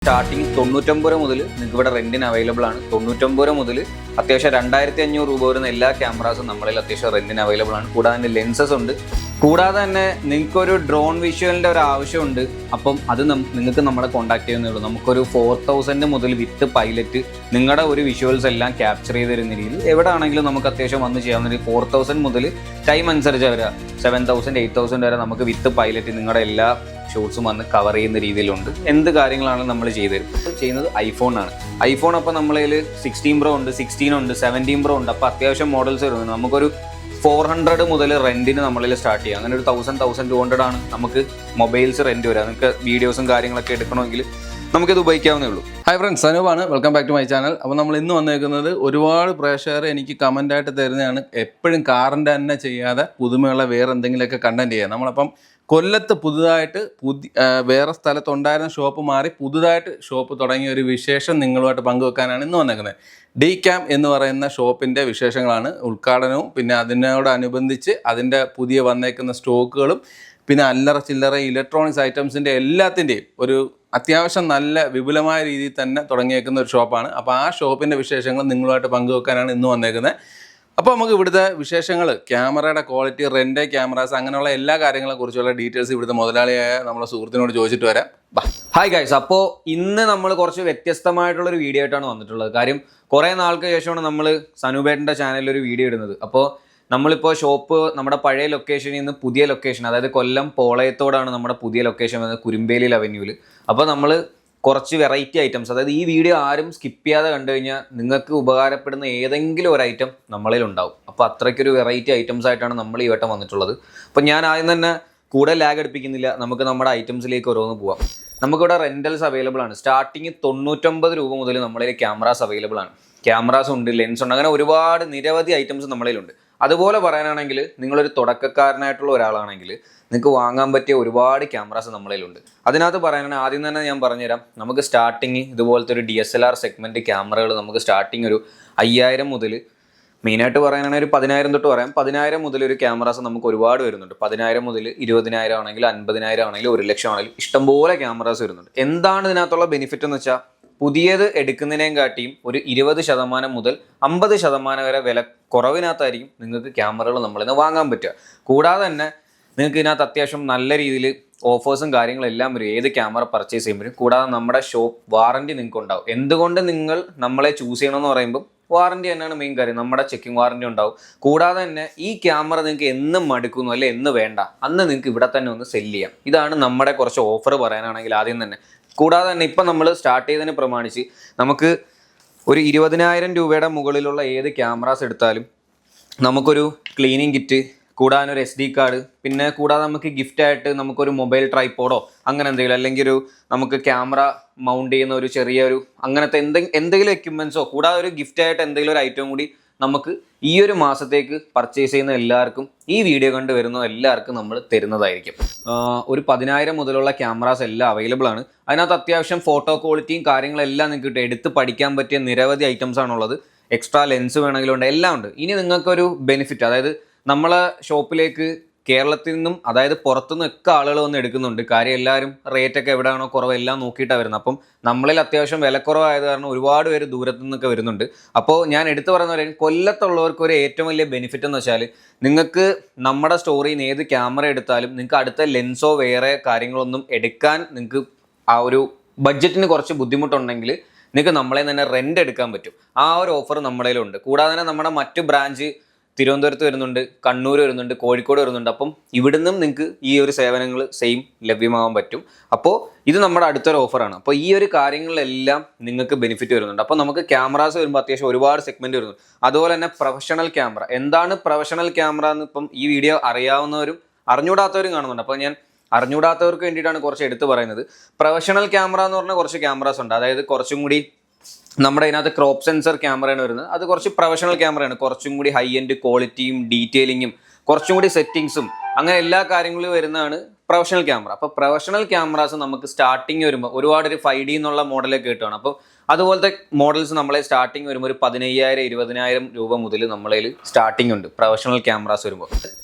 Starting 99 മുതൽ നിങ്ങൾക്ക് ഇവിടെ റെന്റിന് അവൈലബിൾ ആണ്. 99 മുതൽ അത്യാവശ്യം 2500 രൂപ വരുന്ന എല്ലാ ക്യാമറാസും നമ്മളിൽ അത്യാവശ്യം റെന്റിന് അവൈലബിൾ ആണ്. കൂടാതെ തന്നെ ലെൻസസ് ഉണ്ട്. കൂടാതെ തന്നെ നിങ്ങൾക്കൊരു ഡ്രോൺ വിഷ്വലിൻ്റെ ഒരു ആവശ്യമുണ്ട്. അപ്പം അത് നിങ്ങൾക്ക് നമ്മളെ കോൺടാക്ട് ചെയ്യുന്നേ ഉള്ളൂ. നമുക്കൊരു 4000 മുതൽ വിത്ത് പൈലറ്റ് നിങ്ങളുടെ ഒരു വിഷ്വൽസ് എല്ലാം ക്യാപ്ചർ ചെയ്ത് തരുന്ന രീതിയിൽ എവിടെ ആണെങ്കിലും നമുക്ക് അത്യാവശ്യം വന്ന് ചെയ്യാവുന്ന രീതി 4000 മുതൽ ടൈം അനുസരിച്ച് വരിക 7000 8000 വരെ നമുക്ക് വിത്ത് പൈലറ്റ് നിങ്ങളുടെ എല്ലാ ഷോട്ട്സും വന്ന് കവർ ചെയ്യുന്ന രീതിയിലുണ്ട്. എന്ത് കാര്യങ്ങളാണ് നമ്മൾ ചെയ്യുന്നത് ഐഫോണാണ്. ഐഫോൺ അപ്പോൾ നമ്മളതിൽ 16 Pro ഉണ്ട്, 16 ഉണ്ട്, 17 Pro ഉണ്ട്. അപ്പോൾ അത്യാവശ്യം മോഡൽസ് വരുന്നുണ്ട്. നമുക്കൊരു 400 മുതൽ റെൻറ്റിന് നമ്മളിൽ സ്റ്റാർട്ട് ചെയ്യാം. അങ്ങനെ ഒരു 1200 ആണ് നമുക്ക് മൊബൈൽസ് റെൻറ്റ് വരിക. നിങ്ങൾക്ക് വീഡിയോസും കാര്യങ്ങളൊക്കെ എടുക്കണമെങ്കിൽ നമുക്കിത് ഉപയോഗിക്കാവുന്നേ ഉള്ളൂ. ഹായ് ഫ്രണ്ട്സ്, അനൂപാണ്. Welcome back to my channel. അപ്പോൾ നമ്മൾ ഇന്ന് വന്നേക്കുന്നത് ഒരുപാട് പ്രേക്ഷകർ എനിക്ക് കമൻ്റായിട്ട് തരുന്നതാണ്, എപ്പോഴും കാറിൻ്റെ തന്നെ ചെയ്യാതെ പുതുമയുള്ള വേറെ എന്തെങ്കിലുമൊക്കെ കണ്ടൻറ്റ് ചെയ്യുക. നമ്മളപ്പം കൊല്ലത്ത് പുതുതായിട്ട് വേറെ സ്ഥലത്തുണ്ടായിരുന്ന ഷോപ്പ് മാറി പുതുതായിട്ട് ഷോപ്പ് തുടങ്ങിയ ഒരു വിശേഷം നിങ്ങളുമായിട്ട് പങ്കുവെക്കാനാണ് ഇന്ന് വന്നേക്കുന്നത്. ഡി ക്യാം എന്ന് പറയുന്ന ഷോപ്പിൻ്റെ വിശേഷങ്ങളാണ്, ഉദ്ഘാടനവും പിന്നെ അതിനോടനുബന്ധിച്ച് അതിൻ്റെ പുതിയ വന്നേക്കുന്ന സ്റ്റോക്കുകളും പിന്നെ അല്ലറ ചില്ലറ ഇലക്ട്രോണിക്സ് ഐറ്റംസിൻ്റെ എല്ലാത്തിൻ്റെയും ഒരു അത്യാവശ്യം നല്ല വിപുലമായ രീതിയിൽ തന്നെ തുടങ്ങിയേക്കുന്ന ഒരു ഷോപ്പാണ്. അപ്പോൾ ആ ഷോപ്പിൻ്റെ വിശേഷങ്ങൾ നിങ്ങളുമായിട്ട് പങ്കുവെക്കാനാണ് ഇന്ന് വന്നേക്കുന്നത്. അപ്പോൾ നമുക്ക് ഇവിടുത്തെ വിശേഷങ്ങൾ, ക്യാമറയുടെ ക്വാളിറ്റി, റെൻ്റ് ക്യാമറാസ്, അങ്ങനെയുള്ള എല്ലാ കാര്യങ്ങളെക്കുറിച്ചുള്ള ഡീറ്റെയിൽസ് ഇവിടുത്തെ മുതലാളിയായ നമ്മളെ സുഹൃത്തിനോട് ചോദിച്ചിട്ട് വരാം. ഹായ് ഗൈസ്, അപ്പോൾ ഇന്ന് നമ്മൾ കുറച്ച് വ്യത്യസ്തമായിട്ടുള്ളൊരു വീഡിയോ ആയിട്ടാണ് വന്നിട്ടുള്ളത്. കാര്യം കുറേ നാൾക്ക് ശേഷമാണ് നമ്മൾ സനുബേട്ടൻ്റെ ചാനലിൽ ഒരു വീഡിയോ ഇടുന്നത്. അപ്പോൾ നമ്മളിപ്പോൾ ഷോപ്പ് നമ്മുടെ പഴയ ലൊക്കേഷനിൽ നിന്ന് പുതിയ ലൊക്കേഷൻ, അതായത് കൊല്ലം പോളയത്തോടാണ് നമ്മുടെ പുതിയ ലൊക്കേഷൻ വന്നത്, കുരുമ്പേലിൽ അവന്യൂവിൽ. അപ്പോൾ നമ്മൾ കുറച്ച് വെറൈറ്റി ഐറ്റംസ്, അതായത് ഈ വീഡിയോ ആരും സ്കിപ്പ് ചെയ്യാതെ കണ്ടു കഴിഞ്ഞാൽ നിങ്ങൾക്ക് ഉപകാരപ്പെടുന്ന ഏതെങ്കിലും ഒരു ഐറ്റം നമ്മളിൽ ഉണ്ടാവും. അപ്പോൾ അത്രയ്ക്കൊരു വെറൈറ്റി ഐറ്റംസ് ആയിട്ടാണ് നമ്മൾ ഈ വട്ടം വന്നിട്ടുള്ളത്. അപ്പോൾ ഞാൻ ആദ്യം തന്നെ കൂടുതൽ ലാഗ് അടുപ്പിക്കുന്നില്ല, നമുക്ക് നമ്മുടെ ഐറ്റംസിലേക്ക് ഓരോന്ന് പോവാം. നമുക്കിവിടെ റെൻ്റൽസ് അവൈലബിൾ ആണ്. സ്റ്റാർട്ടിങ് 99 രൂപ മുതൽ നമ്മളിൽ ക്യാമറാസ് അവൈലബിൾ ആണ്. ക്യാമറാസ് ഉണ്ട്, ലെൻസ് ഉണ്ട്, അങ്ങനെ ഒരുപാട് നിരവധി ഐറ്റംസ് നമ്മളിലുണ്ട്. അതുപോലെ പറയാനാണെങ്കിൽ നിങ്ങളൊരു തുടക്കക്കാരനായിട്ടുള്ള ഒരാളാണെങ്കിൽ നിങ്ങൾക്ക് വാങ്ങാൻ പറ്റിയ ഒരുപാട് ക്യാമറാസ് നമ്മളിലുണ്ട്. അതിനകത്ത് പറയാനാണെങ്കിൽ ആദ്യം തന്നെ ഞാൻ പറഞ്ഞുതരാം, നമുക്ക് സ്റ്റാർട്ടിങ് ഇതുപോലത്തെ ഒരു DSLR സെഗ്മെൻറ്റ് ക്യാമറകൾ നമുക്ക് സ്റ്റാർട്ടിങ് ഒരു 5000 മുതൽ, മെയിനായിട്ട് പറയാനാണെങ്കിൽ ഒരു 10000 തൊട്ട് പറയാം. 10000 മുതൽ ഒരു ക്യാമറാസ് നമുക്ക് ഒരുപാട് വരുന്നുണ്ട്. 10000 മുതൽ 20000 ആണെങ്കിലും 50000 ആണെങ്കിലും 1 ലക്ഷം ആണെങ്കിലും ഇഷ്ടംപോലെ ക്യാമറാസ് വരുന്നുണ്ട്. എന്താണ് ഇതിനകത്തുള്ള ബെനിഫിറ്റ് എന്ന് വെച്ചാൽ, പുതിയത് എടുക്കുന്നതിനേയും കാട്ടിയും ഒരു 20% മുതൽ 50% വരെ വില കുറവിനകത്തായിരിക്കും നിങ്ങൾക്ക് ക്യാമറകൾ നമ്മളിൽ നിന്ന് വാങ്ങാൻ പറ്റുക. കൂടാതെ തന്നെ നിങ്ങൾക്ക് ഇതിനകത്ത് അത്യാവശ്യം നല്ല രീതിയിൽ ഓഫേഴ്സും കാര്യങ്ങളെല്ലാം വരും ഏത് ക്യാമറ പർച്ചേസ് ചെയ്യുമ്പോഴും. കൂടാതെ നമ്മുടെ ഷോപ്പ് വാറൻറ്റി നിങ്ങൾക്ക് ഉണ്ടാവും. എന്തുകൊണ്ട് നിങ്ങൾ നമ്മളെ ചൂസ് ചെയ്യണമെന്ന് പറയുമ്പോൾ വാറൻറ്റി തന്നെയാണ് മെയിൻ കാര്യം. നമ്മുടെ ചെക്കിംഗ് വാറൻറ്റി ഉണ്ടാവും. കൂടാതെ തന്നെ ഈ ക്യാമറ നിങ്ങൾക്ക് എന്നും മടുക്കുന്നു അല്ലെ എന്ന് വേണ്ട, അന്ന് നിങ്ങൾക്ക് ഇവിടെ തന്നെ ഒന്ന് സെല്ല് ചെയ്യാം. ഇതാണ് നമ്മുടെ കുറച്ച് ഓഫർ പറയാനാണെങ്കിൽ ആദ്യം തന്നെ. കൂടാതെ തന്നെ ഇപ്പം നമ്മൾ സ്റ്റാർട്ട് ചെയ്തതിന് പ്രമാണിച്ച് നമുക്ക് ഒരു 20000 രൂപയുടെ മുകളിലുള്ള ഏത് ക്യാമറാസ് എടുത്താലും നമുക്കൊരു ക്ലീനിങ് കിറ്റ്, കൂടാതെ ഒരു SD കാർഡ്, പിന്നെ കൂടാതെ നമുക്ക് ഗിഫ്റ്റായിട്ട് നമുക്കൊരു മൊബൈൽ ട്രൈപ്പോഡോ അങ്ങനെ എന്തെങ്കിലും, അല്ലെങ്കിൽ ഒരു നമുക്ക് ക്യാമറ മൗണ്ട് ചെയ്യുന്ന ഒരു ചെറിയൊരു അങ്ങനത്തെ എന്തെങ്കിലും എക്യുപ്മെൻറ്റ്സോ, കൂടാതെ ഒരു ഗിഫ്റ്റായിട്ട് എന്തെങ്കിലും ഒരു ഐറ്റം കൂടി നമുക്ക് ഈ ഒരു മാസത്തേക്ക് പർച്ചേസ് ചെയ്യുന്ന എല്ലാവർക്കും, ഈ വീഡിയോ കണ്ട് വരുന്ന എല്ലാവർക്കും നമ്മൾ തരുന്നതായിരിക്കും. ഒരു 10000 മുതലുള്ള ക്യാമറാസ് എല്ലാം അവൈലബിൾ ആണ്. അതിനകത്ത് അത്യാവശ്യം ഫോട്ടോ ക്വാളിറ്റിയും കാര്യങ്ങളെല്ലാം നിങ്ങൾക്ക് എടുത്ത് പഠിക്കാൻ പറ്റിയ നിരവധി ഐറ്റംസ് ആണുള്ളത്. എക്സ്ട്രാ ലെൻസ് വേണമെങ്കിലും ഉണ്ട്, എല്ലാം ഉണ്ട്. ഇനി നിങ്ങൾക്കൊരു ബെനിഫിറ്റ്, അതായത് നമ്മളെ ഷോപ്പിലേക്ക് കേരളത്തിൽ നിന്നും അതായത് പുറത്തുനിന്നും ഒക്കെ ആളുകൾ വന്ന് എടുക്കുന്നുണ്ട്. കാര്യം എല്ലാവരും റേറ്റൊക്കെ എവിടെയാണോ കുറവ് എല്ലാം നോക്കിയിട്ടാണ് വരുന്നത്. അപ്പം നമ്മളിൽ അത്യാവശ്യം വിലക്കുറവായത് കാരണം ഒരുപാട് പേര് ദൂരത്തു നിന്നൊക്കെ വരുന്നുണ്ട്. അപ്പോൾ ഞാൻ എടുത്തു പറയുന്ന പോലെ കൊല്ലത്തുള്ളവർക്ക് ഒരു ഏറ്റവും വലിയ ബെനിഫിറ്റ് എന്ന് വെച്ചാൽ, നിങ്ങൾക്ക് നമ്മുടെ സ്റ്റോറിൽ നിന്ന് ഏത് ക്യാമറ എടുത്താലും നിങ്ങൾക്ക് അടുത്ത ലെൻസോ വേറെ കാര്യങ്ങളൊന്നും എടുക്കാൻ നിങ്ങൾക്ക് ആ ഒരു ബഡ്ജറ്റിന് കുറച്ച് ബുദ്ധിമുട്ടുണ്ടെങ്കിൽ നിങ്ങൾക്ക് നമ്മളെ തന്നെ റെൻ്റ് എടുക്കാൻ പറ്റും. ആ ഒരു ഓഫർ നമ്മുടെയിലുണ്ട്. കൂടാതെ തന്നെ നമ്മുടെ മറ്റ് ബ്രാഞ്ച് തിരുവനന്തപുരത്ത് വരുന്നുണ്ട്, കണ്ണൂർ വരുന്നുണ്ട്, കോഴിക്കോട് വരുന്നുണ്ട്. അപ്പം ഇവിടുന്നും നിങ്ങൾക്ക് ഈ ഒരു സേവനങ്ങൾ സെയിം ലഭ്യമാകാൻ പറ്റും. അപ്പോൾ ഇത് നമ്മുടെ അടുത്തൊരു ഓഫറാണ്. അപ്പോൾ ഈ ഒരു കാര്യങ്ങളിലെല്ലാം നിങ്ങൾക്ക് ബെനിഫിറ്റ് വരുന്നുണ്ട്. അപ്പോൾ നമുക്ക് ക്യാമറാസ് വരുമ്പോൾ അത്യാവശ്യം ഒരുപാട് സെഗ്മെൻറ്റ് വരുന്നുണ്ട്. അതുപോലെ തന്നെ പ്രൊഫഷണൽ ക്യാമറ, എന്താണ് പ്രൊഫഷണൽ ക്യാമറ എന്ന് ഇപ്പം ഈ വീഡിയോ അറിയാവുന്നവരും അറിഞ്ഞൂടാത്തവരും കാണുന്നുണ്ട്. അപ്പോൾ ഞാൻ അറിഞ്ഞൂടാത്തവർക്ക് വേണ്ടിയിട്ടാണ് കുറച്ച് എടുത്ത് പറയുന്നത്. പ്രൊഫഷണൽ ക്യാമറ എന്ന് പറഞ്ഞാൽ കുറച്ച് ക്യാമറാസ് ഉണ്ട്. അതായത് കുറച്ചും കൂടി നമ്മുടെ ഇതിനകത്ത് ക്രോപ്പ് സെൻസർ ക്യാമറയാണ് വരുന്നത്. അത് കുറച്ച് പ്രൊഫഷണൽ ക്യാമറയാണ്. കുറച്ചും കൂടി ഹൈ എൻഡ് ക്വാളിറ്റിയും ഡീറ്റെയിലിങ്ങും കുറച്ചും കൂടി സെറ്റിങ്സും അങ്ങനെ എല്ലാ കാര്യങ്ങളും വരുന്നതാണ് പ്രൊഫഷണൽ ക്യാമറ. അപ്പോൾ പ്രൊഫഷണൽ ക്യാമറാസ് നമുക്ക് സ്റ്റാർട്ടിങ് വരുമ്പോൾ ഒരുപാട് ഒരു 5D എന്നുള്ള മോഡലൊക്കെ കിട്ടുകയാണ്. അപ്പോൾ അതുപോലത്തെ മോഡൽസ് നമ്മളെ സ്റ്റാർട്ടിങ് വരുമ്പോൾ ഒരു 15000 20000 രൂപ മുതൽ നമ്മളതിൽ സ്റ്റാർട്ടിങ് ഉണ്ട് പ്രൊഫഷണൽ ക്യാമറാസ് വരുമ്പോൾ.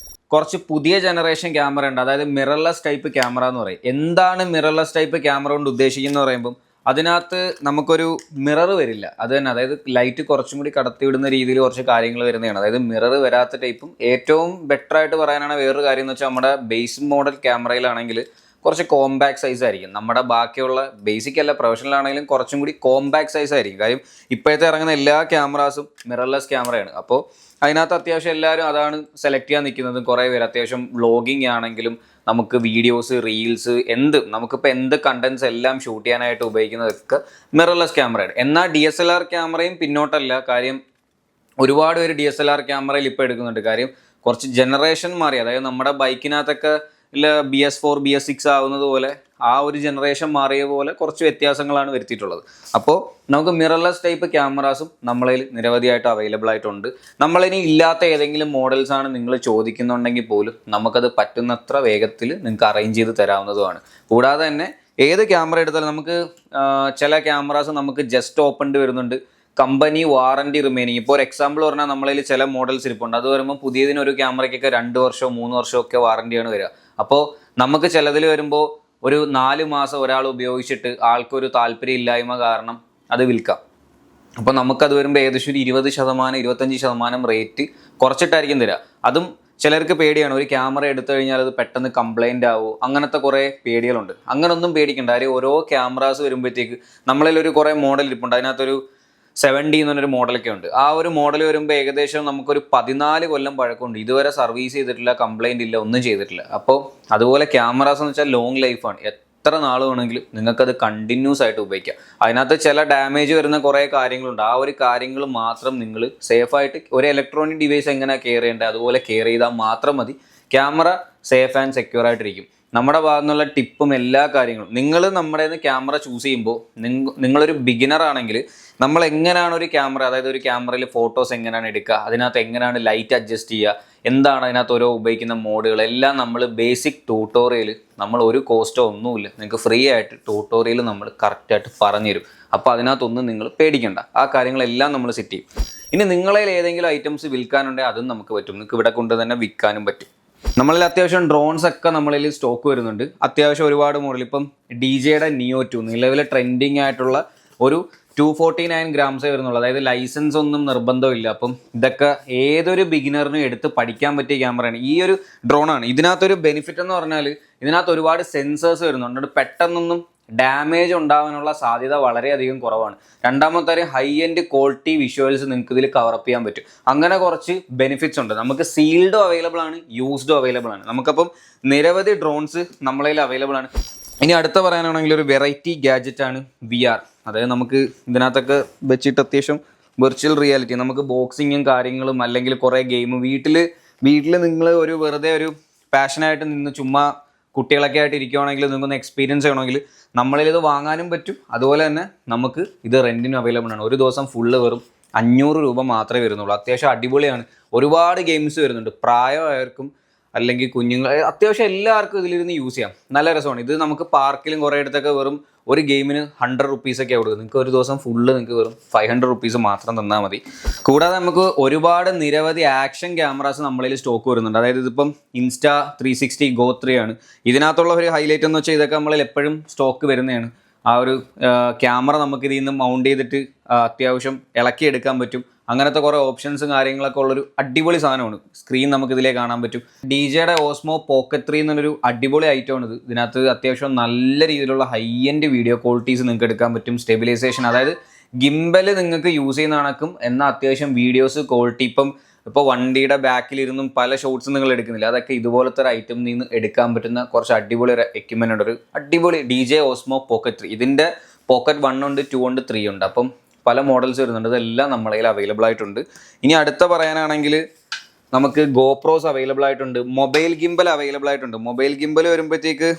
കുറച്ച് പുതിയ ജനറേഷൻ ക്യാമറ ഉണ്ട്, അതായത് മിറർലെസ് ടൈപ്പ് ക്യാമറ എന്ന് പറയും. എന്താണ് മിറർലെസ് ടൈപ്പ് ക്യാമറ കൊണ്ട് ഉദ്ദേശിക്കുന്നത് പറയുമ്പം, അതിനകത്ത് നമുക്കൊരു മിറർ വരില്ല. അത് തന്നെ, അതായത് ലൈറ്റ് കുറച്ചും കൂടി കടത്തിവിടുന്ന രീതിയിൽ കുറച്ച് കാര്യങ്ങൾ വരുന്നതാണ്. അതായത് മിറർ വരാത്ത ടൈപ്പും. ഏറ്റവും ബെറ്റർ ആയിട്ട് പറയാനാണ് വേറൊരു കാര്യം എന്ന് വെച്ചാൽ, നമ്മുടെ ബേസ് മോഡൽ ക്യാമറയിലാണെങ്കിൽ കുറച്ച് കോമ്പാക്ട് സൈസ് ആയിരിക്കും. നമ്മുടെ ബാക്കിയുള്ള ബേസിക് അല്ല, പ്രൊഫഷണൽ ആണെങ്കിലും കുറച്ചും കൂടി കോമ്പാക്ട് സൈസ് ആയിരിക്കും. കാര്യം ഇപ്പോഴത്തെ ഇറങ്ങുന്ന എല്ലാ ക്യാമറാസും മിറർലെസ് ക്യാമറയാണ്. അപ്പോൾ അതിനകത്ത് അത്യാവശ്യം എല്ലാവരും അതാണ് സെലക്ട് ചെയ്യാൻ നിൽക്കുന്നത്. കുറേ പേര് അത്യാവശ്യം വ്ളോഗിങ് ആണെങ്കിലും നമുക്ക് വീഡിയോസ്, റീൽസ്, നമുക്കിപ്പോൾ എന്ത് കണ്ടൻസ് എല്ലാം ഷൂട്ട് ചെയ്യാനായിട്ട് ഉപയോഗിക്കുന്നതൊക്കെ മിറർലെസ് ക്യാമറയാണ്. എന്നാൽ DSLR ക്യാമറയും പിന്നോട്ടല്ല. കാര്യം ഒരുപാട് പേര് DSLR ക്യാമറയിൽ ഇപ്പോൾ എടുക്കുന്നുണ്ട്. കാര്യം കുറച്ച് ജനറേഷൻ മാറി. അതായത് നമ്മുടെ ബൈക്കിനകത്തൊക്കെ ഇല്ല BS4 BS6 ആവുന്നത് പോലെ ആ ഒരു ജനറേഷൻ മാറിയ പോലെ കുറച്ച് വ്യത്യാസങ്ങളാണ് വരുത്തിയിട്ടുള്ളത്. അപ്പോൾ നമുക്ക് മിറർലെസ് ടൈപ്പ് ക്യാമറാസും നമ്മളതിൽ നിരവധിയായിട്ട് അവൈലബിൾ ആയിട്ടുണ്ട്. നമ്മളിനി ഇല്ലാത്ത ഏതെങ്കിലും മോഡൽസ് ആണ് നിങ്ങൾ ചോദിക്കുന്നുണ്ടെങ്കിൽ പോലും നമുക്കത് പറ്റുന്നത്ര വേഗത്തിൽ നിങ്ങൾക്ക് അറേഞ്ച് ചെയ്ത് തരാവുന്നതുമാണ്. കൂടാതെ തന്നെ ഏത് ക്യാമറ എടുത്താലും നമുക്ക് ചില ക്യാമറാസ് നമുക്ക് ജസ്റ്റ് ഓപ്പൺഡ് വരുന്നുണ്ട്, കമ്പനി വാറണ്ടി റിമൈനിങ്. ഇപ്പോൾ ഒരു എക്സാമ്പിൾ പറഞ്ഞാൽ നമ്മളതിൽ ചില മോഡൽസ് ഇരിപ്പുണ്ട്. അത് വരുമ്പോൾ പുതിയതിന് ഒരു ക്യാമറയ്ക്കൊക്കെ 2 വർഷമോ 3 വർഷമോ ഒക്കെ വാറണ്ടിയാണ് വരിക. അപ്പോൾ നമുക്ക് ചിലതിൽ വരുമ്പോൾ ഒരു 4 മാസം ഒരാൾ ഉപയോഗിച്ചിട്ട് ആൾക്കൊരു താല്പര്യം ഇല്ലായ്മ കാരണം അത് വിൽക്കാം. അപ്പോൾ നമുക്കത് വരുമ്പോൾ ഏകദേശം ഒരു 20% 25% റേറ്റ് കുറച്ചിട്ടായിരിക്കും തരിക. അതും ചിലർക്ക് പേടിയാണ്, ഒരു ക്യാമറ എടുത്തു കഴിഞ്ഞാൽ അത് പെട്ടെന്ന് കംപ്ലൈൻ്റ് ആവും, അങ്ങനത്തെ കുറേ പേടികളുണ്ട്. അങ്ങനൊന്നും പേടിക്കണ്ട. കാര്യം ഓരോ ക്യാമറാസ് വരുമ്പോഴത്തേക്ക് നമ്മളിലൊരു കുറേ മോഡൽ ഇരിപ്പുണ്ട്. അതിനകത്തൊരു 70 എന്ന് പറഞ്ഞൊരു മോഡലൊക്കെ ഉണ്ട്. ആ ഒരു മോഡൽ വരുമ്പോൾ ഏകദേശം നമുക്കൊരു 14 കൊല്ലം പഴക്കമുണ്ട്. ഇതുവരെ സർവീസ് ചെയ്തിട്ടില്ല, കംപ്ലൈൻ്റ് ഇല്ല, ഒന്നും ചെയ്തിട്ടില്ല. അപ്പോൾ അതുപോലെ ക്യാമറാസ് എന്ന് വെച്ചാൽ ലോങ് ലൈഫാണ്. എത്ര നാൾ വേണമെങ്കിലും നിങ്ങൾക്കത് കണ്ടിന്യൂസ് ആയിട്ട് ഉപയോഗിക്കാം. അതിനകത്ത് ചില ഡാമേജ് വരുന്ന കുറേ കാര്യങ്ങളുണ്ട്. ആ ഒരു കാര്യങ്ങൾ മാത്രം നിങ്ങൾ സേഫായിട്ട് ഒരു ഇലക്ട്രോണിക് ഡിവൈസ് എങ്ങനെ കെയർ ചെയ്യേണ്ടത് അതുപോലെ കെയർ ചെയ്താൽ മാത്രം മതി. ക്യാമറ സേഫ് ആൻഡ് സെക്യൂർ ആയിട്ടിരിക്കും. നമ്മുടെ ഭാഗത്തു നിന്നുള്ള ടിപ്പും എല്ലാ കാര്യങ്ങളും നിങ്ങൾ നമ്മുടെ ക്യാമറ ചൂസ് ചെയ്യുമ്പോൾ നിങ്ങളൊരു ബിഗിനർ ആണെങ്കിൽ നമ്മൾ എങ്ങനെയാണ് ഒരു ക്യാമറ, അതായത് ഒരു ക്യാമറയിൽ ഫോട്ടോസ് എങ്ങനെയാണ് എടുക്കുക, അതിനകത്ത് എങ്ങനെയാണ് ലൈറ്റ് അഡ്ജസ്റ്റ് ചെയ്യുക, എന്താണ് അതിനകത്ത് ഓരോ ഉപയോഗിക്കുന്ന മോഡുകൾ എല്ലാം നമ്മൾ ബേസിക് ട്യൂട്ടോറിയൽ, നമ്മൾ ഒരു കോസ്റ്റോ ഒന്നുമില്ല, നിങ്ങൾക്ക് ഫ്രീ ആയിട്ട് ട്യൂട്ടോറിയൽ നമ്മൾ കറക്റ്റായിട്ട് പറഞ്ഞു തരും. അപ്പോൾ അതിനകത്തൊന്നും നിങ്ങൾ പേടിക്കണ്ട, ആ കാര്യങ്ങളെല്ലാം നമ്മൾ സെറ്റ് ചെയ്യും. ഇനി നിങ്ങളിൽ ഏതെങ്കിലും ഐറ്റംസ് വിൽക്കാനുണ്ടെങ്കിൽ അതും നമുക്ക് പറ്റും. നിങ്ങൾക്ക് ഇവിടെ കൊണ്ട് തന്നെ വിൽക്കാനും പറ്റും. നമ്മളിൽ അത്യാവശ്യം ഡ്രോൺസ് ഒക്കെ നമ്മളിൽ സ്റ്റോക്ക് വരുന്നുണ്ട്. അത്യാവശ്യം ഒരുപാട് മോഡൽ. ഇപ്പം DJയുടെ Neo 2 നിലവിലെ ട്രെൻഡിങ് ആയിട്ടുള്ള ഒരു 249 ഗ്രാംസേ വരുന്നുള്ളൂ. അതായത് ലൈസൻസ് ഒന്നും നിർബന്ധമില്ല. അപ്പം ഇതൊക്കെ ഏതൊരു ബിഗിനറിനും എടുത്ത് പഠിക്കാൻ പറ്റിയ ക്യാമറയാണ്. ഈ ഒരു ഡ്രോണാണ്. ഇതിനകത്തൊരു ബെനിഫിറ്റ് എന്ന് പറഞ്ഞാൽ ഇതിനകത്ത് ഒരുപാട് സെൻസേഴ്സ് വരുന്നുണ്ട്. പെട്ടെന്നൊന്നും ഡാമേജ് ഉണ്ടാവാനുള്ള സാധ്യത വളരെയധികം കുറവാണ്. രണ്ടാമത്തെ കാര്യം, ഹൈ എൻഡ് ക്വാളിറ്റി വിഷ്വൽസ് നിങ്ങൾക്ക് ഇതിൽ കവറപ്പ് ചെയ്യാൻ പറ്റും. അങ്ങനെ കുറച്ച് ബെനിഫിറ്റ്സ് ഉണ്ട്. നമുക്ക് സീൽഡും അവൈലബിൾ ആണ്, യൂസ്ഡും അവൈലബിൾ ആണ്. നമുക്കപ്പം നിരവധി ഡ്രോൺസ് നമ്മളതിൽ അവൈലബിൾ ആണ്. ഇനി അടുത്ത പറയാനാണെങ്കിൽ ഒരു വെറൈറ്റി ഗാഡ്ജറ്റ് ആണ് VR. അതായത് നമുക്ക് ഇതിനകത്തൊക്കെ വെച്ചിട്ട് അത്യാവശ്യം വെർച്വൽ റിയാലിറ്റി, നമുക്ക് ബോക്സിങ്ങും കാര്യങ്ങളും അല്ലെങ്കിൽ കുറേ ഗെയിം വീട്ടിൽ നിങ്ങൾ ഒരു വെറുതെ ഒരു പാഷനായിട്ട് നിന്ന് ചുമ്മാ കുട്ടികളൊക്കെ ആയിട്ട് ഇരിക്കുകയാണെങ്കിൽ നിങ്ങൾക്കൊന്ന് എക്സ്പീരിയൻസ് ചെയ്യണമെങ്കിൽ നമ്മളിത് വാങ്ങാനും പറ്റും. അതുപോലെ തന്നെ നമുക്ക് ഇത് റെൻറ്റിനും അവൈലബിൾ ആണ്. ഒരു ദിവസം ഫുള്ള് വെറും 500 രൂപ മാത്രമേ വരുന്നുള്ളൂ. അത്യാവശ്യം അടിപൊളിയാണ്. ഒരുപാട് ഗെയിംസ് വരുന്നുണ്ട്. പ്രായമായവർക്കും അല്ലെങ്കിൽ കുഞ്ഞുങ്ങൾ, അത്യാവശ്യം എല്ലാവർക്കും ഇതിലിരുന്ന് യൂസ് ചെയ്യാം. നല്ല രസമാണ്. ഇത് നമുക്ക് പാർക്കിലും കുറേ ഇടത്തൊക്കെ വെറും ഒരു ഗെയിമിന് 100 റുപ്പീസൊക്കെ കൊടുക്കും. നിങ്ങൾക്ക് ഒരു ദിവസം ഫുള്ള് നിങ്ങൾക്ക് വെറും 500 റുപ്പീസ് മാത്രം തന്നാൽ മതി. കൂടാതെ നമുക്ക് ഒരുപാട് നിരവധി ആക്ഷൻ ക്യാമറാസ് നമ്മളിൽ സ്റ്റോക്ക് വരുന്നുണ്ട്. അതായത് ഇതിപ്പം Insta360 Go 3 ആണ്. ഇതിനകത്തുള്ള ഒരു ഹൈലൈറ്റ് എന്ന് വെച്ചാൽ ഇതൊക്കെ നമ്മളിൽ എപ്പോഴും സ്റ്റോക്ക് വരുന്നതാണ്. ആ ഒരു ക്യാമറ നമുക്ക് ഇതിൽ നിന്ന് മൗണ്ട് ചെയ്തിട്ട് അത്യാവശ്യം ഇളക്കിയെടുക്കാൻ പറ്റും. അങ്ങനത്തെ കുറേ ഓപ്ഷൻസും കാര്യങ്ങളൊക്കെ ഉള്ളൊരു അടിപൊളി സാധനമാണ്. സ്ക്രീൻ നമുക്കിതിലേ കാണാൻ പറ്റും. DJയുടെ Osmo Pocket 3 എന്നൊരു അടിപൊളി ഐറ്റമാണിത്. ഇതിനകത്ത് അത്യാവശ്യം നല്ല രീതിയിലുള്ള ഹൈ എൻഡ് വീഡിയോ ക്വാളിറ്റീസ് നിങ്ങൾക്ക് എടുക്കാൻ പറ്റും. സ്റ്റെബിലൈസേഷൻ, അതായത് ഗിംബൽ നിങ്ങൾക്ക് യൂസ് ചെയ്യുന്ന കണക്കും എന്നാൽ അത്യാവശ്യം വീഡിയോസ് ക്വാളിറ്റി. ഇപ്പോൾ വണ്ടിയുടെ ബാക്കിലിരുന്നും പല ഷോട്ട്സ് നിങ്ങൾ എടുക്കുന്നില്ല, അതൊക്കെ ഇതുപോലത്തെ ഒരു ഐറ്റം നിന്ന് എടുക്കാൻ പറ്റുന്ന കുറച്ച് അടിപൊളി ഒരു എക്യുപ്മെൻ്റ് ഉണ്ട്. ഒരു അടിപൊളി DJ Osmo Pocket 3. ഇതിൻ്റെ Pocket 1 ഉണ്ട്, 2 ഉണ്ട്, 3 ഉണ്ട്. അപ്പം പല മോഡൽസ് വരുന്നുണ്ട്. ഇതെല്ലാം നമ്മളെ കയ്യിൽ അവൈലബിൾ ആയിട്ടുണ്ട്. ഇനി അടുത്ത പറയാനാണെങ്കിൽ നമുക്ക് GoPros അവൈലബിൾ ആയിട്ടുണ്ട്. മൊബൈൽ ഗിംബൽ അവൈലബിൾ ആയിട്ടുണ്ട്. മൊബൈൽ ഗിംബൽ വരുമ്പോഴത്തേക്ക്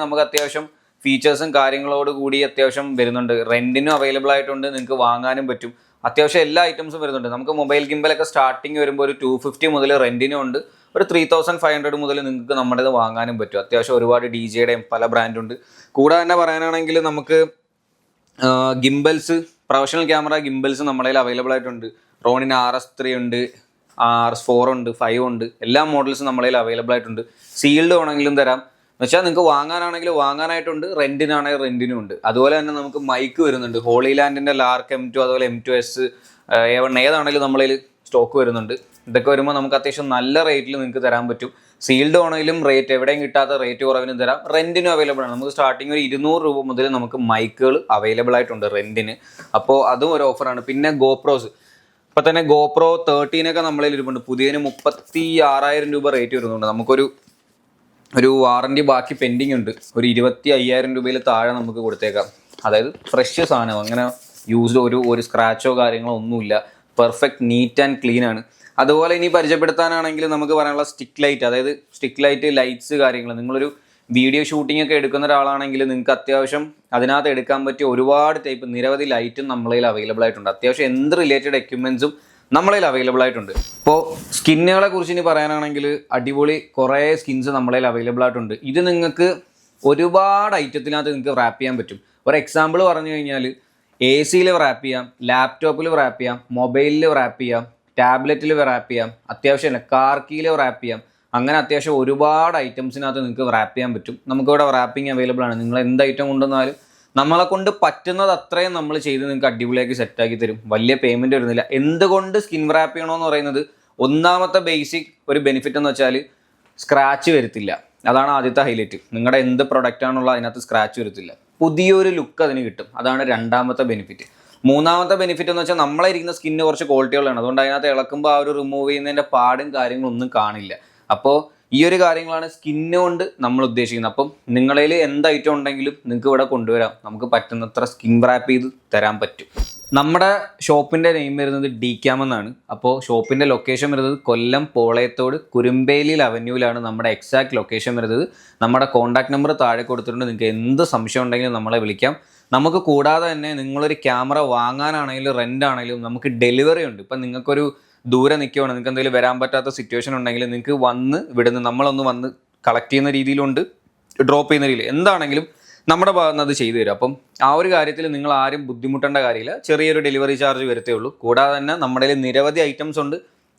നമുക്ക് അത്യാവശ്യം ഫീച്ചേഴ്സും കാര്യങ്ങളോട് കൂടി അത്യാവശ്യം വരുന്നുണ്ട്. റെൻറ്റിനും അവൈലബിൾ ആയിട്ടുണ്ട്, നിങ്ങൾക്ക് വാങ്ങാനും പറ്റും. അത്യാവശ്യം എല്ലാ ഐറ്റംസും വരുന്നുണ്ട്. നമുക്ക് മൊബൈൽ ഗിംബലൊക്കെ സ്റ്റാർട്ടിങ് വരുമ്പോൾ ഒരു 250 മുതൽ റെൻറ്റിനും ഉണ്ട്. ഒരു 3500 മുതൽ നിങ്ങൾക്ക് നമ്മുടേത് വാങ്ങാനും പറ്റും. അത്യാവശ്യം ഒരുപാട് DJയുടെയും പല ബ്രാൻഡുണ്ട്. കൂടാതെ തന്നെ പറയാനാണെങ്കിൽ നമുക്ക് ഗിംബൽസ്, പ്രൊഫഷണൽ ക്യാമറ ഗിംബൽസ് നമ്മുടെ കയ്യിൽ അവൈലബിൾ ആയിട്ടുണ്ട്. റോണിന് RS3 ഉണ്ട്, RS4 ഉണ്ട്, 5 ഉണ്ട്. എല്ലാ മോഡൽസും നമ്മുടെ കയ്യിൽ അവൈലബിൾ ആയിട്ടുണ്ട്. സീൽഡ് വേണമെങ്കിലും തരാം, വെച്ചാൽ നിങ്ങൾക്ക് വാങ്ങാനായിട്ടുണ്ട്, റെന്റിനാണെങ്കിൽ റെന്റിനും ഉണ്ട്. അതുപോലെ തന്നെ നമുക്ക് മൈക്ക് വരുന്നുണ്ട്, ഹോളി ലാൻഡിന്റെ ലാർക്ക് M2, അതുപോലെ M2S, A1 ഏതാണെങ്കിലും നമ്മളതിൽ സ്റ്റോക്ക് വരുന്നുണ്ട്. ഇതൊക്കെ വരുമ്പോൾ നമുക്ക് അത്യാവശ്യം നല്ല റേറ്റിൽ നിങ്ങൾക്ക് തരാൻ പറ്റും. സീൽഡ് ആണെങ്കിലും റേറ്റ് എവിടെയും കിട്ടാത്ത റേറ്റ് കുറവിനും തരാം. റെന്റിനും അവൈലബിൾ ആണ്. നമുക്ക് സ്റ്റാർട്ടിങ് ഒരു 200 രൂപ മുതൽ നമുക്ക് മൈക്കുകൾ അവൈലബിൾ ആയിട്ടുണ്ട് റെന്റിന്. അപ്പോൾ അതും ഒരു ഓഫറാണ്. പിന്നെ GoPros, ഇപ്പം തന്നെ GoPro 13 നമ്മളിൽ ഇരിപ്പുണ്ട്. പുതിയതിന് 36,000 രൂപ റേറ്റ് വരുന്നുണ്ട്. നമുക്കൊരു വാറണ്ടി ബാക്കി പെൻഡിങ് ഉണ്ട്. ഒരു 25,000 രൂപയിൽ താഴെ നമുക്ക് കൊടുത്തേക്കാം. അതായത് ഫ്രഷ് സാധനം, അങ്ങനെ യൂസ്ഡ് ഒരു സ്ക്രാച്ചോ കാര്യങ്ങളോ ഒന്നുമില്ല. പെർഫെക്റ്റ് നീറ്റ് ആൻഡ് ക്ലീൻ ആണ്. അതുപോലെ ഇനി പരിചയപ്പെടുത്താനാണെങ്കിൽ നമുക്ക് പറയാനുള്ള സ്റ്റിക്ക് ലൈറ്റ്, അതായത് സ്റ്റിക്ക് ലൈറ്റ്, ലൈറ്റ്സ് കാര്യങ്ങൾ. നിങ്ങളൊരു വീഡിയോ ഷൂട്ടിംഗ് ഒക്കെ എടുക്കുന്ന ഒരാളാണെങ്കിൽ നിങ്ങൾക്ക് അത്യാവശ്യം അതിനകത്ത് എടുക്കാൻ പറ്റിയ ഒരുപാട് ടൈപ്പ് നിരവധി ലൈറ്റും നമ്മളതിൽ അവൈലബിൾ ആയിട്ടുണ്ട്. അത്യാവശ്യം എന്ത് റിലേറ്റഡ് എക്യുപ്മെൻറ്റ്സും നമ്മളതിൽ അവൈലബിൾ ആയിട്ടുണ്ട്. ഇപ്പോൾ സ്കിന്നുകളെ കുറിച്ച് ഇനി പറയാനാണെങ്കിൽ അടിപൊളി കുറേ സ്കിൻസ് നമ്മളതിൽ അവൈലബിൾ ആയിട്ടുണ്ട്. ഇത് നിങ്ങൾക്ക് ഒരുപാട് ഐറ്റത്തിനകത്ത് നിങ്ങൾക്ക് റാപ്പ് ചെയ്യാൻ പറ്റും. ഒരു എക്സാമ്പിൾ പറഞ്ഞു കഴിഞ്ഞാൽ AC-യിൽ റാപ്പ് ചെയ്യാം, ലാപ്ടോപ്പിൽ റാപ്പ് ചെയ്യാം, മൊബൈലിൽ റാപ്പ് ചെയ്യാം, ടാബ്ലറ്റിൽ റാപ്പ് ചെയ്യാം, അത്യാവശ്യം കാർ കീയിൽ റാപ്പ് ചെയ്യാം. അങ്ങനെ അത്യാവശ്യം ഒരുപാട് ഐറ്റംസിനകത്ത് നിങ്ങൾക്ക് റാപ്പ് ചെയ്യാൻ പറ്റും. നമുക്കിവിടെ റാപ്പിംഗ് അവൈലബിൾ ആണ്. നിങ്ങൾ എന്ത് ഐറ്റം കൊണ്ടുവന്നാലും നമ്മളെ കൊണ്ട് പറ്റുന്നത് അത്രയും നമ്മൾ ചെയ്ത് നിങ്ങൾക്ക് അടിപൊളിയാക്കി സെറ്റാക്കി തരും. വലിയ പേയ്മെൻറ്റ് വരുന്നില്ല. എന്തുകൊണ്ട് സ്കിൻ റാപ്പ് ചെയ്യണമെന്ന് പറയുന്നത്, ഒന്നാമത്തെ ബേസിക് ഒരു ബെനിഫിറ്റ് എന്ന് വെച്ചാൽ സ്ക്രാച്ച് വരത്തില്ല. അതാണ് ആദ്യത്തെ ഹൈലൈറ്റ്. നിങ്ങളുടെ എന്ത് പ്രൊഡക്റ്റ് ആണുള്ള അതിനകത്ത് സ്ക്രാച്ച് വരത്തില്ല. പുതിയൊരു ലുക്ക് അതിന് കിട്ടും. അതാണ് രണ്ടാമത്തെ ബെനിഫിറ്റ്. മൂന്നാമത്തെ ബെനിഫിറ്റ് എന്ന് വെച്ചാൽ നമ്മളെ ഇരിക്കുന്ന സ്കിന്ന് കുറച്ച് ക്വാളിറ്റികളാണ്. അതുകൊണ്ട് അതിനകത്ത് ഇളക്കുമ്പോൾ ആ ഒരു റിമൂവ് ചെയ്യുന്നതിൻ്റെ പാടും കാര്യങ്ങളൊന്നും കാണില്ല. അപ്പോൾ ഈ ഒരു കാര്യങ്ങളാണ് സ്കിന്ന് കൊണ്ട് നമ്മൾ ഉദ്ദേശിക്കുന്നത്. അപ്പം നിങ്ങളിൽ എന്ത് ഐറ്റം ഉണ്ടെങ്കിലും നിങ്ങൾക്ക് ഇവിടെ കൊണ്ടുവരാം. നമുക്ക് പറ്റുന്നത്ര സ്കിൻ റാപ്പ് ചെയ്ത് തരാൻ പറ്റും. നമ്മുടെ ഷോപ്പിൻ്റെ നെയിം വരുന്നത് DCAM എന്നാണ്. അപ്പോൾ ഷോപ്പിൻ്റെ ലൊക്കേഷൻ വരുന്നത് കൊല്ലം പോളയത്തോട് കുരുമ്പേലിൽ അവന്യൂവിലാണ് നമ്മുടെ എക്സാക്ട് ലൊക്കേഷൻ വരുന്നത്. നമ്മുടെ കോൺടാക്ട് നമ്പർ താഴെ കൊടുത്തിട്ടുണ്ട്. നിങ്ങൾക്ക് എന്ത് സംശയം ഉണ്ടെങ്കിലും നമ്മളെ വിളിക്കാം. നമുക്ക് കൂടാതെ തന്നെ നിങ്ങളൊരു ക്യാമറ വാങ്ങാനാണെങ്കിലും റെൻ്റ് ആണെങ്കിലും നമുക്ക് ഡെലിവറി ഉണ്ട്. ഇപ്പം നിങ്ങൾക്കൊരു ദൂരെ നിൽക്കുകയാണ്, നിങ്ങൾക്ക് എന്തെങ്കിലും വരാൻ പറ്റാത്ത സിറ്റുവേഷൻ ഉണ്ടെങ്കിൽ നിങ്ങൾക്ക് വന്ന് ഇവിടുന്ന് നമ്മളൊന്ന് വന്ന് കളക്ട് ചെയ്യുന്ന രീതിയിലുണ്ട്, ഡ്രോപ്പ് ചെയ്യുന്ന രീതിയിൽ എന്താണെങ്കിലും നമ്മുടെ ഭാഗത്ത് നിന്ന് അത് ചെയ്തു തരും. അപ്പം ആ ഒരു കാര്യത്തിൽ നിങ്ങൾ ആരും ബുദ്ധിമുട്ടേണ്ട കാര്യമില്ല. ചെറിയൊരു ഡെലിവറി ചാർജ് വരത്തേ ഉള്ളൂ. കൂടാതെ തന്നെ നമ്മുടെ കയ്യിൽ നിരവധി ഐറ്റംസ് ഉണ്ട്.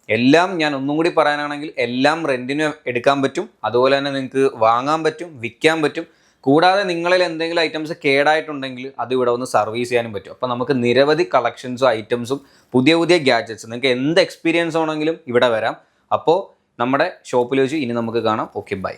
എല്ലാം ഞാൻ ഒന്നും കൂടി പറയാനാണെങ്കിൽ എല്ലാം റെൻറ്റിന് എടുക്കാൻ പറ്റും. അതുപോലെ തന്നെ നിങ്ങൾക്ക് വാങ്ങാൻ പറ്റും, വിൽക്കാൻ പറ്റും. കൂടാതെ നിങ്ങളിൽ എന്തെങ്കിലും ഐറ്റംസ് കേടായിട്ടുണ്ടെങ്കിൽ അത് ഇവിടെ ഒന്ന് സർവീസ് ചെയ്യാനും പറ്റും. അപ്പോൾ നമുക്ക് നിരവധി കളക്ഷൻസും ഐറ്റംസും പുതിയ പുതിയ ഗാഡ്ജറ്റ്സ്, നിങ്ങൾക്ക് എന്ത് എക്സ്പീരിയൻസ് ആണെങ്കിലും ഇവിടെ വരാം. അപ്പോൾ നമ്മുടെ ഷോപ്പിൽ വെച്ച് ഇനി നമുക്ക് കാണാം. Okay, by.